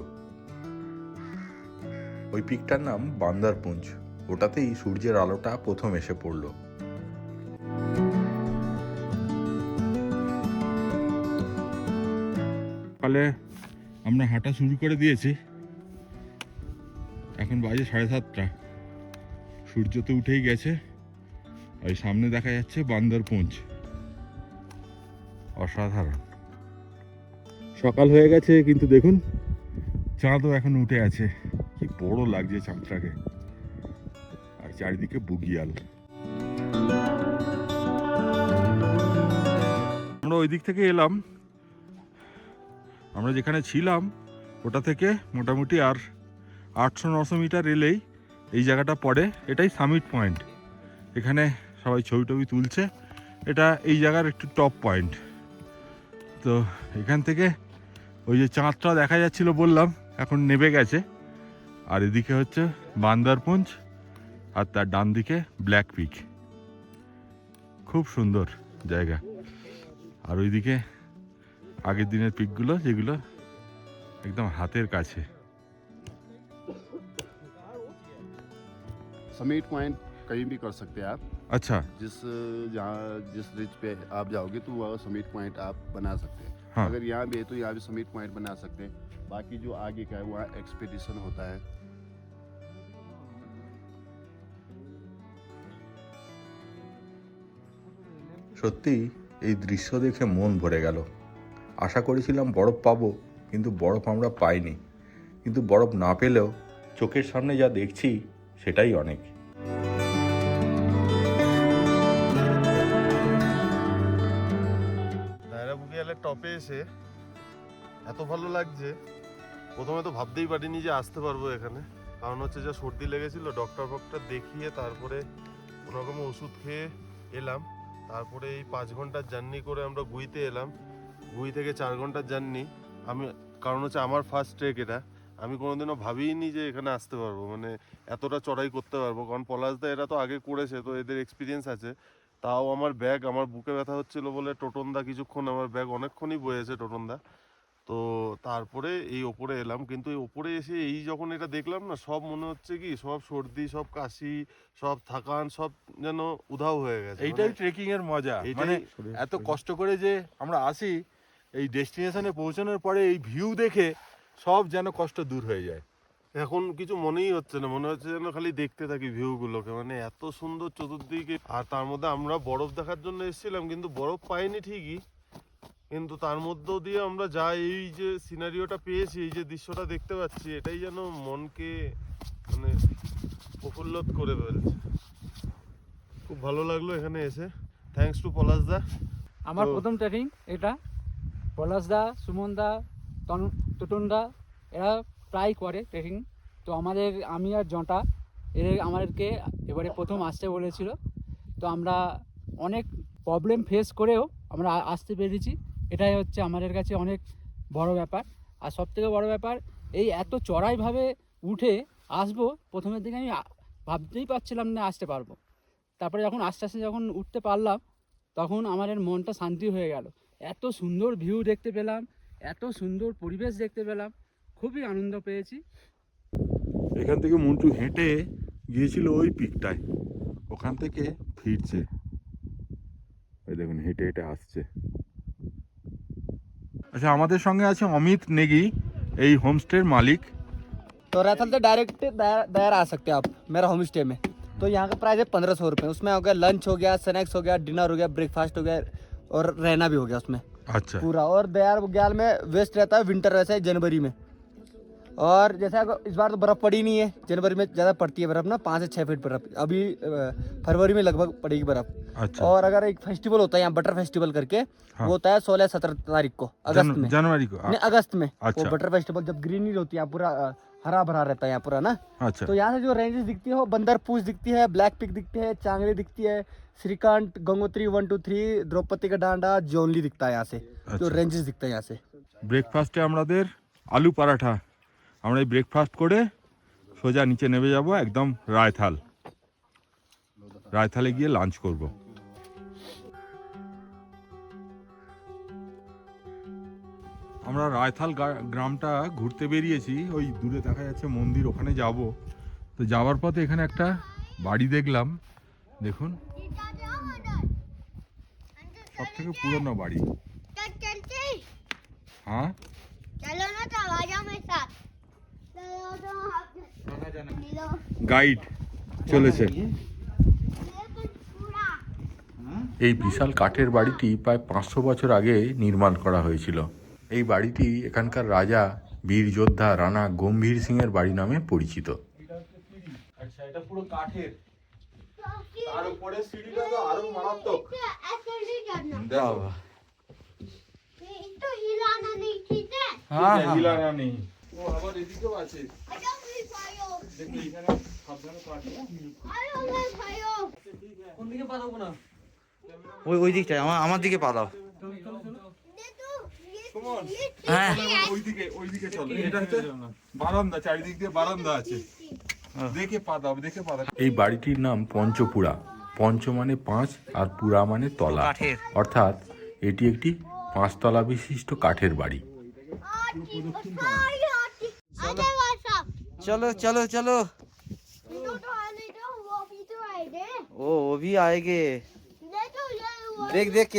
ওই পিকটার নাম বান্দারপুঞ্জ, ওটাতেই সূর্যের আলোটা প্রথম এসে পড়লো। সকালে আমরা হাঁটা শুরু করে দিয়েছি, এখন বাজে 7:30। সূর্য তো উঠেই গেছে, আর সামনে দেখা যাচ্ছে বান্দরপুঞ্জ। অসাধারণ সকাল হয়ে গেছে, কিন্তু দেখুন চাঁদও এখন উঠে আছে। কি বড় লাগছে চাঁদটাকে, আর চারিদিকে বুগিয়াল। আমরা ওই দিক থেকে এলাম, আমরা যেখানে ছিলাম ওটা থেকে মোটামুটি আর 800-900 মিটার এলেই এই জায়গাটা পড়ে। এটাই সামিট পয়েন্ট, এখানে সবাই ছবি টবি তুলছে। এটা এই জায়গার একটু টপ পয়েন্ট। তো এখান থেকে ওই যে চাঁদটা দেখা যাচ্ছিল বললাম, এখন নেমে গেছে। আর এদিকে হচ্ছে বান্দারপুঞ্জ, আর তার ডান দিকে ব্ল্যাক পিক। খুব সুন্দর জায়গা। আর ওইদিকে আগের দিনের পিকগুলো, যেগুলো একদম হাতের কাছে। समीट पॉइंट कहीं भी कर सकते हैं आप। अच्छा, जिस रिच पे आप जाओगे तो वह समीट पॉइंट आप बना सकते हैं। हाँ। अगर यहाँ भी है तो यहाँ भी समीट पॉइंट बना सकते हैं। बाकी जो आगे का है वहाँ एक्सपीडिशन होता है। সত্যি এই দৃশ্য দেখে মন ভরে গেল। আশা করেছিলাম বরফ পাবো, কিন্তু বরফ আমরা পাইনি। কিন্তু বরফ না পেলেও চোখের সামনে যা দেখছি সেটাই অনেক। দায়রা বুগিয়ালের টপে এসে এত ভালো লাগছে, প্রথমে তো ভাবতেই পারিনি যে আসতে পারবো এখানে। কারণ হচ্ছে যা সর্দি লেগেছিল, ডক্টর দেখিয়ে তারপরে কোনোরকম ওষুধ খেয়ে এলাম। তারপরে এই 5 ঘন্টার জার্নি করে আমরা গুইতে এলাম। গুই থেকে 4 ঘন্টার জার্নি। কারণ হচ্ছে আমার ফার্স্ট ট্রেক এটা। আমি কোনোদিনও ভাবিনি যে এখানে আসতে পারবো, মানে এতটা চড়াই করতে পারবো। কারণ পলাশদা এরা তো আগে করেছে, তো এদের এক্সপিরিয়েন্স আছে। তাও আমার ব্যাগ, আমার বুকে ব্যথা হচ্ছিল বলে টোটনদা কিছুক্ষণ, আমার ব্যাগ অনেকক্ষণই বয়েছে টোটনদা। তো তারপরে এই ওপরে এলাম। কিন্তু এই ওপরে এসে এই যখন এটা দেখলাম না, সব মনে হচ্ছে কি সব সর্দি, সব কাশি, সব থাকান, সব যেন উধাও হয়ে গেছে। এইটাই ট্রেকিং এর মজা। মানে এত কষ্ট করে যে আমরা আসি, এই ডেস্টিনেশনে পৌঁছানোর পরে এই ভিউ দেখে সব যেন কষ্ট দূর হয়ে যায়। এখন কিছু মনেই হচ্ছে না, মনে হচ্ছে যেন খালি দেখতে থাকি ভিউগুলোকে। মানে এত সুন্দর চতুর্দিকে। আর তার মধ্যে আমরা বরফ দেখার জন্য এসেছিলাম, কিন্তু বরফ পাইনি ঠিকই, কিন্তু তার মধ্যেও দিয়ে আমরা যা এই যে সিনারিওটা পেয়েছি, এই যে দৃশ্যটা দেখতে পাচ্ছি, এটাই যেন মনকে মানে প্রফুল্লত করে ফেলছে। খুব ভালো লাগলো এখানে এসে। থ্যাঙ্কস টু পলাশদা। আমার প্রথম ট্রেকিং এটা। পলাশদা, সুমনদা, টোটনদা এরা প্রায় করে ট্রেকিং। তো আমি আর জটা আমাদেরকে এবারে প্রথম আসতে বলেছিল। তো আমরা অনেক প্রবলেম ফেস করেও আমরা আসতে পেরেছি। এটাই হচ্ছে আমাদের কাছে অনেক বড় ব্যাপার। আর সবথেকে বড় ব্যাপার, এই এত চড়াইভাবে উঠে আসবো, প্রথমের দিকে আমি ভাবতেই পারছিলাম না আসতে পারবো। তারপরে যখন আস্তে আস্তে যখন উঠতে পারলাম, তখন আমাদের মনটা শান্তি হয়ে গেল। এত সুন্দর ভিউ দেখতে পেলাম, এত সুন্দর পরিবেশ দেখতে পেলাম, খুবই আনন্দ পেয়েছি। এখান থেকে মন্টু হেঁটে গিয়েছিল ওই পিকটায়, ওখান থেকে ফিরছে। এই দেখুন হেঁটে হেঁটে আসছে। আচ্ছা, আমাদের সঙ্গে আছে অমিত নেগি, এই হোমস্টের মালিক। तो रैथल से डायरेक्ट दायरा आ सकते हैं आप मेरा होम स्टे में। तो यहाँ का प्राइस है 1500 रुपये। उसमें हो गया लंच, हो गया स्नैक्स, हो गया डिनर, हो गया ब्रेकफास्ट, हो गया और रहना भी हो गया उसमें अच्छा, पूरा। और दयार बुग्याल में वेस्ट रहता है, विंटर रहता है जनवरी में। और जैसा इस बार तो बर्फ़ पड़ी नहीं है, जनवरी में ज़्यादा पड़ती है बर्फ़ ना, 5 से 6 फीट बर्फ़, अभी फरवरी में लगभग पड़ेगी बर्फ़। अच्छा। और अगर एक फेस्टिवल होता है यहाँ बटर फेस्टिवल करके, वो होता है 16-17 तारीख को अगस्त में, जनवरी को। नहीं अगस्त में। अच्छा। वो बटर फेस्टिवल जब ग्रीनरी होती है, पूरा हरा भरा रहता है यहाँ पूरा ना। अच्छा। तो यहाँ से जो रेंजेस दिखती है वो बंदर पूछ दिखती है, ब्लैक पिक दिखती है, चांगली दिखती है, श्रीकांत, गंगोत्री 1 2 3, द्रौपदी का डांडा, जोनली दिखता है यहाँ से, जो रेंजेस दिखता है यहाँ से। ব্রেকফাস্টে আমাদের আলু পরাঠা, আমরা এই ব্রেকফাস্ট করে সোজা নিচে নেমে যাব একদম রায়থাল। রায়থালে গিয়ে লাঞ্চ করব। আমরা রায়থাল গ্রামটা ঘুরতে বেরিয়েছি, ওই দূরে দেখা যাচ্ছে মন্দির, ওখানে যাব। তো যাওয়ার পথে এখানে একটা বাড়ি দেখলাম, দেখুন সব থেকে পুরনো বাড়ি। हाँ चलो ना तो आ जाओ मेरे साथ। গাইড চলেছে। এই বিশাল কাঠের বাড়িটি প্রায় 500 বছর আগে নির্মাণ করা হয়েছিল। এই বাড়িটি এখানকার রাজা বীর যোদ্ধা রানা গম্ভীর সিংয়ের বাড়ি নামে পরিচিত। আচ্ছা, এটা পুরো কাঠের। তার উপরে সিঁড়িটা তো আরো মারাত্মক। तो हिलाना नहीं, ठीक है? हाँ হিলানা নেই। ও আবার এদিকেও আছে। आजा मेरे भाइयों, দেখো এখানে সাবধানে কাট। आयो मेरे भाइयों। কোন দিকে পা দাও না? ওই দিকটায় আমার দিকে পা দাও। देखो ये সুমন হ্যাঁ ওইদিকে চলো। এটা হচ্ছে বারান্দা, চারিদিক দিয়ে বারান্দা আছে। দেখে পা দাও, দেখে পা দাও। এই বাড়িটির নাম পঞ্চপুরা। পঞ্চ মানে 5 আর পুরা মানে তলা, কাঠের। অর্থাৎ এটি একটি 5 তলা বিশিষ্ট কাঠের বাড়ি। आजा वासा। चलो चलो चलो। तो आने दो, वो भी तो आएंगे। वो भी आएंगे। देखो ये वो देख के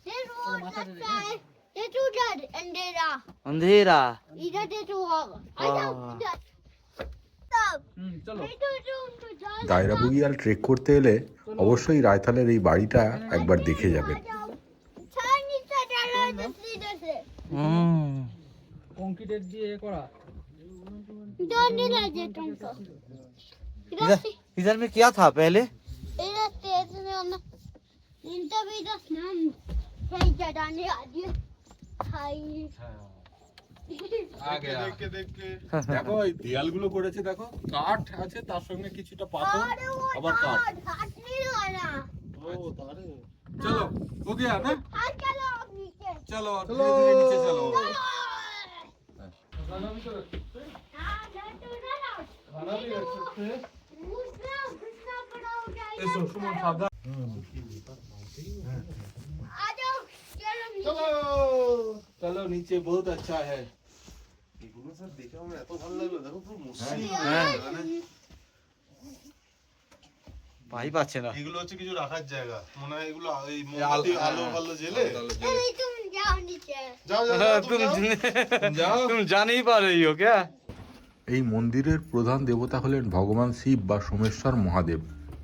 ये रोड लगता है। ये तो उधर अंधेरा, अंधेरा। इधर से तो होगा। आजा इधर। तब চলো। ये तो उनको जान দায়রা বুগিয়াল ট্রেক করতে এলে অবশ্যই রায়থালের এই বাড়িটা একবার দেখে যাবেন। ছানি চাটালা सीधे से কংক্রিটের দিয়ে করা। जाने लगे तुमको। इधर में क्या था पहले? इधर तेज में हम इनका भी दस नाम है जडाने आदि हाय দেখো এই দেয়ালগুলো করেছে, দেখো কাঠ আছে, তার সঙ্গে কিছুটা পাথর, अरे वो আবার কাঠ। हाथ नहीं लगाना। চলো हो गया ना, हाथ चलो अब नीचे। चलो धीरे धीरे नीचे चलो। हाँ लड्डू ना लाओ। घुसना पड़ा हो जाएगा। এসো সুমন, সাবধান। आ जाओ चलो नीचे। চলো নিচে, বহুত আচ্ছা है। এগুলো স্যার দেখে আমার এত ভালো লাগলো, দেখো পুরো মসৃণ। পাইপ আছে না। এগুলো হচ্ছে কিছু রাখার জায়গা, মনে হয় এগুলো এই মোমবাতি আলো ভালো জেলে। अरे तुम जाओ नीचे। যাও যাও যাও, তুমি যাও। तुम जा नहीं पा रही हो क्या? এই মন্দিরের প্রধান দেবতা হলেন ভগবান শিব বা সোমেশ্বর মহাদেব।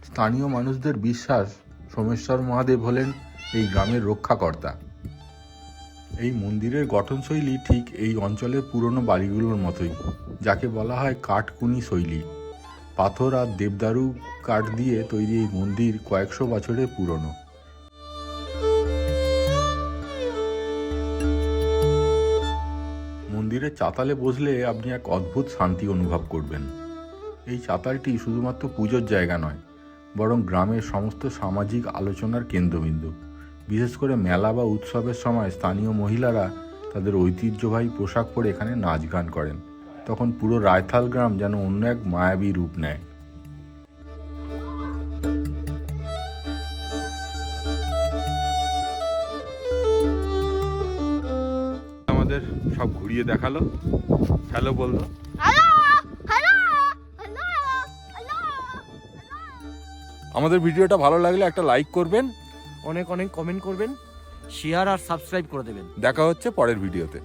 স্থানীয় মানুষদের বিশ্বাস সোমেশ্বর মহাদেব হলেন এই গ্রামের রক্ষাকর্তা। এই মন্দিরের গঠনশৈলী ঠিক এই অঞ্চলের পুরনো বাড়িগুলোর মতোই, যাকে বলা হয় কাঠকুনি শৈলী। পাথর আর দেবদারু কাঠ দিয়ে তৈরি এই মন্দির কয়েকশো বছরের পুরনো। মন্দিরের চাতালে বসলে আপনি এক অদ্ভুত শান্তি অনুভব করবেন। এই চাতালটি শুধুমাত্র পুজোর জায়গা নয়, বরং গ্রামের সমস্ত সামাজিক আলোচনার কেন্দ্রবিন্দু। বিশেষ করে মেলা বা উৎসবের সময় স্থানীয় মহিলারা তাদের ঐতিহ্যবাহী পোশাক পরে এখানে নাচ গান করেন। তখন পুরো রায়থাল গ্রাম যেন অন্য এক মায়াবী রূপ নেয়। আমাদের সব ঘুরিয়ে দেখালো, হ্যালো বললো। Hello hello hello hello. আমাদের ভিডিওটা ভালো লাগলে একটা লাইক করবেন, অনেক অনেক কমেন্ট করবেন, শেয়ার আর সাবস্ক্রাইব করে দেবেন। দেখা হচ্ছে পরের ভিডিওতে।